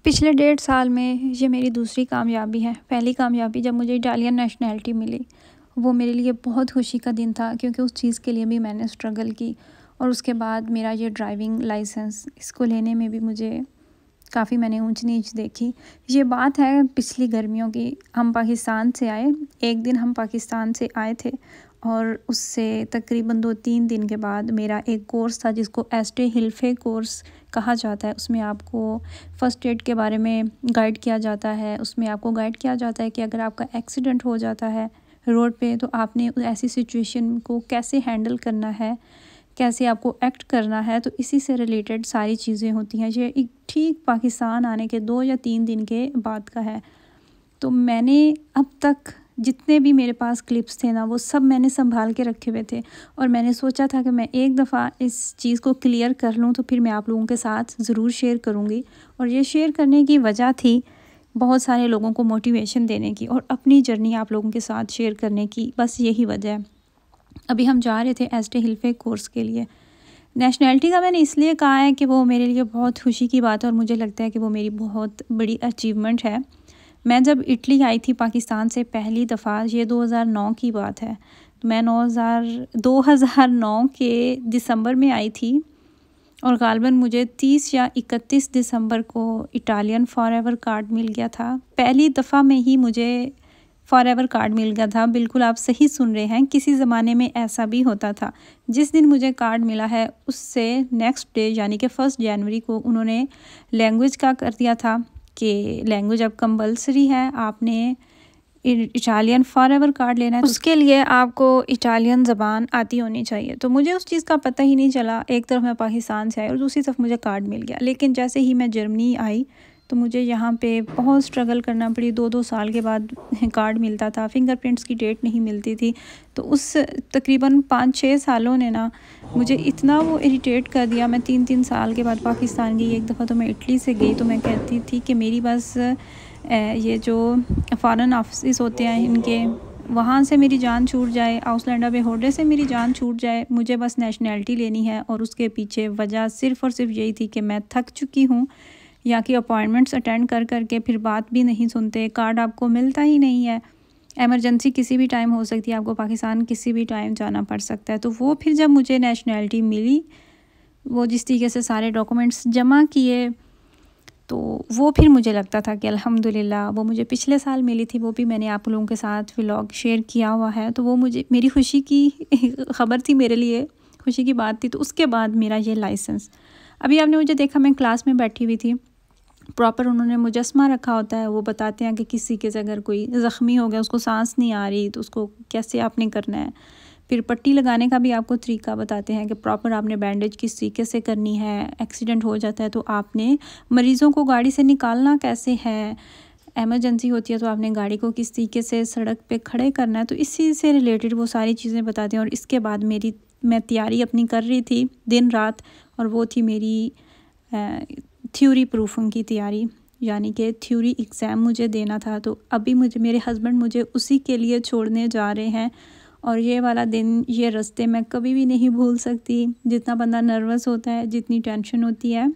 पिछले 1.5 साल में ये मेरी दूसरी कामयाबी है। पहली कामयाबी जब मुझे इटालियन नेशनैलिटी मिली, वो मेरे लिए बहुत खुशी का दिन था क्योंकि उस चीज़ के लिए भी मैंने स्ट्रगल की। और उसके बाद मेरा ये ड्राइविंग लाइसेंस, इसको लेने में भी मुझे काफ़ी मैंने ऊंच नीच देखी। ये बात है पिछली गर्मियों की। हम पाकिस्तान से आए, एक दिन हम पाकिस्तान से आए थे और उससे तकरीबन 2-3 दिन के बाद मेरा एक कोर्स था जिसको एस्टे हिल्फे कोर्स कहा जाता है। उसमें आपको फ़र्स्ट एड के बारे में गाइड किया जाता है। उसमें आपको गाइड किया जाता है कि अगर आपका एक्सीडेंट हो जाता है रोड पे तो आपने ऐसी सिचुएशन को कैसे हैंडल करना है, कैसे आपको एक्ट करना है। तो इसी से रिलेटेड सारी चीज़ें होती हैं। ये एक ठीक पाकिस्तान आने के 2 या 3 दिन के बाद का है। तो मैंने अब तक जितने भी मेरे पास क्लिप्स थे ना, वो सब मैंने संभाल के रखे हुए थे और मैंने सोचा था कि मैं एक दफ़ा इस चीज़ को क्लियर कर लूँ तो फिर मैं आप लोगों के साथ ज़रूर शेयर करूँगी। और ये शेयर करने की वजह थी बहुत सारे लोगों को मोटिवेशन देने की और अपनी जर्नी आप लोगों के साथ शेयर करने की, बस यही वजह है। अभी हम जा रहे थे एस्टे हिल्फे कोर्स के लिए। नेशनैलिटी का मैंने इसलिए कहा है कि वो मेरे लिए बहुत खुशी की बात है और मुझे लगता है कि वो मेरी बहुत बड़ी अचीवमेंट है। मैं जब इटली आई थी पाकिस्तान से पहली दफ़ा, ये 2009 की बात है। तो मैं 2009 के दिसंबर में आई थी और ग़ालिबन मुझे 30 या 31 दिसंबर को इटालियन फॉरएवर कार्ड मिल गया था। पहली दफ़ा में ही मुझे फॉरएवर कार्ड मिल गया था। बिल्कुल आप सही सुन रहे हैं, किसी ज़माने में ऐसा भी होता था। जिस दिन मुझे कार्ड मिला है उससे नेक्स्ट डे यानी कि 1 जनवरी को उन्होंने लैंग्वेज का कर दिया था कि लैंग्वेज अब कंपल्सरी है, आपने इटालियन फॉरएवर कार्ड लेना है। उसके लिए आपको इटालियन ज़बान आती होनी चाहिए। तो मुझे उस चीज़ का पता ही नहीं चला। एक तरफ मैं पाकिस्तान से आई और दूसरी तरफ मुझे कार्ड मिल गया। लेकिन जैसे ही मैं जर्मनी आई तो मुझे यहाँ पे बहुत स्ट्रगल करना पड़ी। 2-2 साल के बाद कार्ड मिलता था, फिंगरप्रिंट्स की डेट नहीं मिलती थी। तो उस तकरीबन 5-6 सालों ने ना मुझे इतना वो इरिटेट कर दिया। मैं 3-3 साल के बाद पाकिस्तान गई। एक दफ़ा तो मैं इटली से गई तो मैं कहती थी कि मेरी बस ये जो फ़ॉरेन ऑफिस होते हैं इनके, वहाँ से मेरी जान छूट जाए, आउसलैंडा बे होडे से मेरी जान छूट जाए। मुझे बस नेशनैलिटी लेनी है। और उसके पीछे वजह सिर्फ़ और सिर्फ यही थी कि मैं थक चुकी हूँ। यहाँ की अपॉइंटमेंट्स अटेंड कर करके फिर बात भी नहीं सुनते, कार्ड आपको मिलता ही नहीं है। एमरजेंसी किसी भी टाइम हो सकती है, आपको पाकिस्तान किसी भी टाइम जाना पड़ सकता है। तो वो फिर जब मुझे नेशनैलिटी मिली, वो जिस तरीके से सारे डॉक्यूमेंट्स जमा किए, तो वो फिर मुझे लगता था कि अल्हम्दुलिल्लाह। वो मुझे पिछले साल मिली थी, वो भी मैंने आप लोगों के साथ व्लॉग शेयर किया हुआ है। तो वो मुझे मेरी खुशी की ख़बर थी, मेरे लिए खुशी की बात थी। तो उसके बाद मेरा ये लाइसेंस, अभी आपने मुझे देखा मैं क्लास में बैठी हुई थी। प्रॉपर उन्होंने मुजस्मा रखा होता है। वो बताते हैं कि किस तरीके से अगर कोई ज़ख्मी हो गया, उसको सांस नहीं आ रही, तो उसको कैसे आपने करना है। फिर पट्टी लगाने का भी आपको तरीका बताते हैं कि प्रॉपर आपने बैंडेज किस तरीके से करनी है। एक्सीडेंट हो जाता है तो आपने मरीज़ों को गाड़ी से निकालना कैसे है। एमरजेंसी होती है तो आपने गाड़ी को किस तरीके से सड़क पे खड़े करना है। तो इसी से रिलेटेड वो सारी चीज़ें बताते हैं। और इसके बाद मैं तैयारी अपनी कर रही थी दिन रात, और वो थी मेरी थ्योरी प्रूफिंग की तैयारी, यानी कि थ्योरी एग्ज़ाम मुझे देना था। तो अभी मेरे हस्बैंड मुझे उसी के लिए छोड़ने जा रहे हैं। और ये वाला दिन, ये रास्ते मैं कभी भी नहीं भूल सकती। जितना बंदा नर्वस होता है, जितनी टेंशन होती है,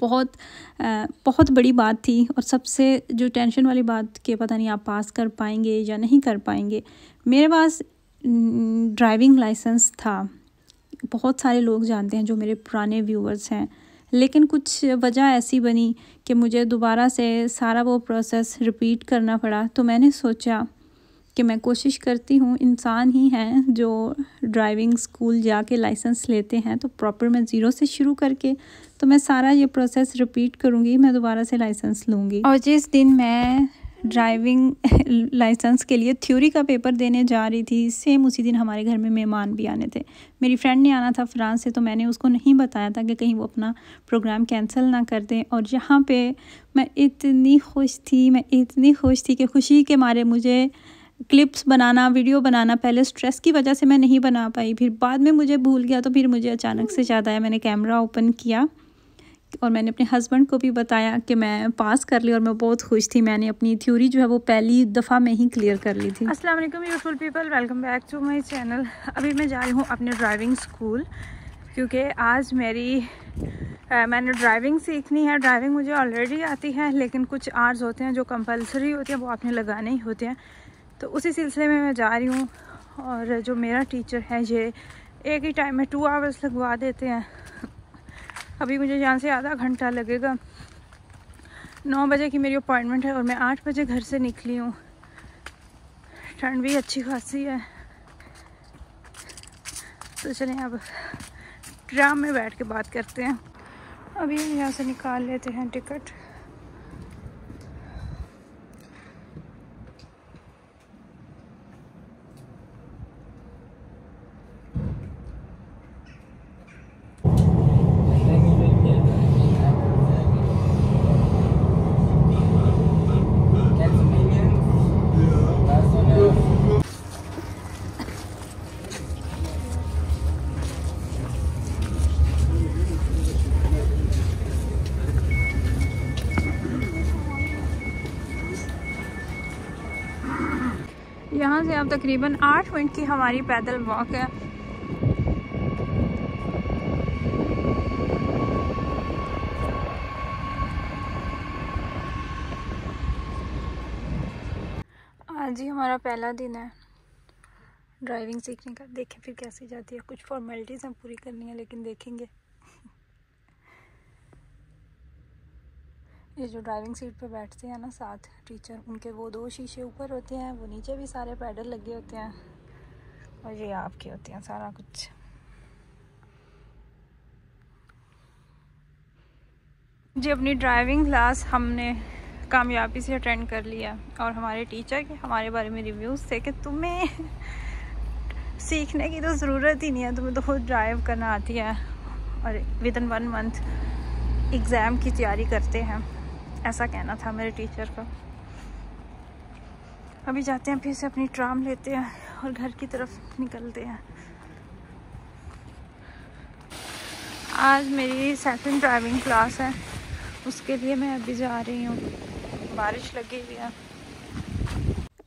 बहुत बड़ी बात थी। और सबसे जो टेंशन वाली बात कि पता नहीं आप पास कर पाएंगे या नहीं कर पाएंगे। मेरे पास ड्राइविंग लाइसेंस था, बहुत सारे लोग जानते हैं जो मेरे पुराने व्यूवर्स हैं। लेकिन कुछ वजह ऐसी बनी कि मुझे दोबारा से सारा वो प्रोसेस रिपीट करना पड़ा। तो मैंने सोचा कि मैं कोशिश करती हूँ, इंसान ही हैं जो ड्राइविंग स्कूल जाके लाइसेंस लेते हैं, तो प्रॉपर मैं ज़ीरो से शुरू करके तो मैं सारा ये प्रोसेस रिपीट करूँगी, मैं दोबारा से लाइसेंस लूँगी। और जिस दिन मैं ड्राइविंग लाइसेंस के लिए थ्योरी का पेपर देने जा रही थी, सेम उसी दिन हमारे घर में मेहमान भी आने थे। मेरी फ्रेंड ने आना था फ्रांस से, तो मैंने उसको नहीं बताया था कि कहीं वो अपना प्रोग्राम कैंसिल ना कर दें। और यहाँ पे मैं इतनी खुश थी कि खुशी के मारे मुझे क्लिप्स बनाना, वीडियो बनाना, पहले स्ट्रेस की वजह से मैं नहीं बना पाई, फिर बाद में मुझे भूल गया। तो फिर मुझे अचानक से याद आया, मैंने कैमरा ओपन किया और मैंने अपने हस्बैंड को भी बताया कि मैं पास कर ली। और मैं बहुत खुश थी, मैंने अपनी थ्योरी जो है वो पहली दफ़ा में ही क्लियर कर ली थी। अस्सलाम वालेकुम beautiful people, welcome back to my channel. अभी मैं जा रही हूँ अपने ड्राइविंग स्कूल, क्योंकि आज मेरी मैंने ड्राइविंग सीखनी है। ड्राइविंग मुझे ऑलरेडी आती है, लेकिन कुछ आवर्स होते हैं जो कंपलसरी होते हैं, वो आपने लगाने ही होते हैं। तो उसी सिलसिले में मैं जा रही हूँ। और जो मेरा टीचर है ये एक ही टाइम में 2 आवर्स लगवा देते हैं। अभी मुझे यहाँ से आधा घंटा लगेगा। 9 बजे की मेरी अपॉइंटमेंट है और मैं 8 बजे घर से निकली हूँ। ठंड भी अच्छी खासी है। तो चलें अब ट्राम में बैठ के बात करते हैं। अभी हम यहाँ से निकाल लेते हैं टिकट। यहाँ से अब तकरीबन 8 मिनट की हमारी पैदल वॉक है। आज ही हमारा पहला दिन है ड्राइविंग सीखने का। देखें फिर कैसी जाती है। कुछ फॉर्मेलिटीज़ हम पूरी करनी है, लेकिन देखेंगे। ये जो ड्राइविंग सीट पे बैठते हैं ना साथ टीचर, उनके वो 2 शीशे ऊपर होते हैं, वो नीचे भी सारे पैडल लगे होते हैं और ये आपके होते हैं सारा कुछ। जी अपनी ड्राइविंग क्लास हमने कामयाबी से अटेंड कर लिया और हमारे टीचर के हमारे बारे में रिव्यूज़ थे कि तुम्हें सीखने की तो ज़रूरत ही नहीं है, तुम्हें तो खुद ड्राइव करना आती है और विदिन 1 मंथ एग्ज़ाम की तैयारी करते हैं, ऐसा कहना था मेरे टीचर का। अभी जाते हैं, फिर से अपनी ट्राम लेते हैं और घर की तरफ निकलते हैं। आज मेरी सेकंड ड्राइविंग क्लास है, उसके लिए मैं अभी जा रही हूँ। बारिश लगी हुई है।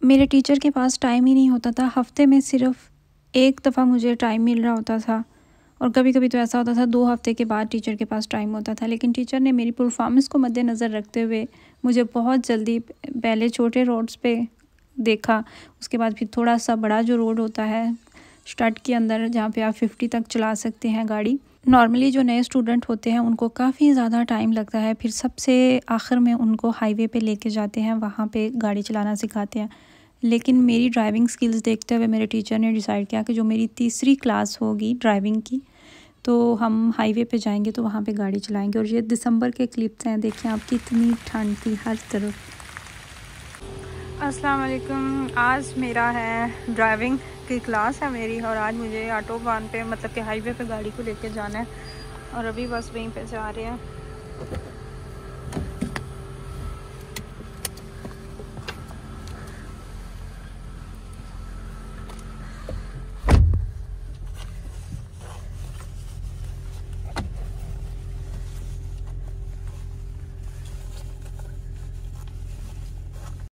मेरे टीचर के पास टाइम ही नहीं होता था। हफ्ते में सिर्फ 1 दफ़ा मुझे टाइम मिल रहा होता था और कभी कभी तो ऐसा होता था 2 हफ्ते के बाद टीचर के पास टाइम होता था। लेकिन टीचर ने मेरी परफॉर्मेंस को मद्देनज़र रखते हुए मुझे बहुत जल्दी पहले छोटे रोड्स पे देखा, उसके बाद फिर थोड़ा सा बड़ा जो रोड होता है स्टार्ट के अंदर, जहाँ पे आप 50 तक चला सकते हैं गाड़ी। नॉर्मली जो नए स्टूडेंट होते हैं उनको काफ़ी ज़्यादा टाइम लगता है, फिर सबसे आखिर में उनको हाईवे पे लेके जाते हैं, वहाँ पे गाड़ी चलाना सिखाते हैं। लेकिन मेरी ड्राइविंग स्किल्स देखते हुए मेरे टीचर ने डिसाइड किया कि जो मेरी तीसरी क्लास होगी ड्राइविंग की, तो हम हाईवे पे जाएंगे तो वहाँ पे गाड़ी चलाएंगे। और ये दिसंबर के क्लिप्स हैं, देखिए आप कितनी ठंड थी हर तरफ। अस्सलाम वालेकुम। आज मेरा है ड्राइविंग की क्लास है मेरी और आज मुझे ऑटोबान पे मतलब कि हाईवे पे गाड़ी को लेके जाना है और अभी बस वहीं पे जा रहे हैं।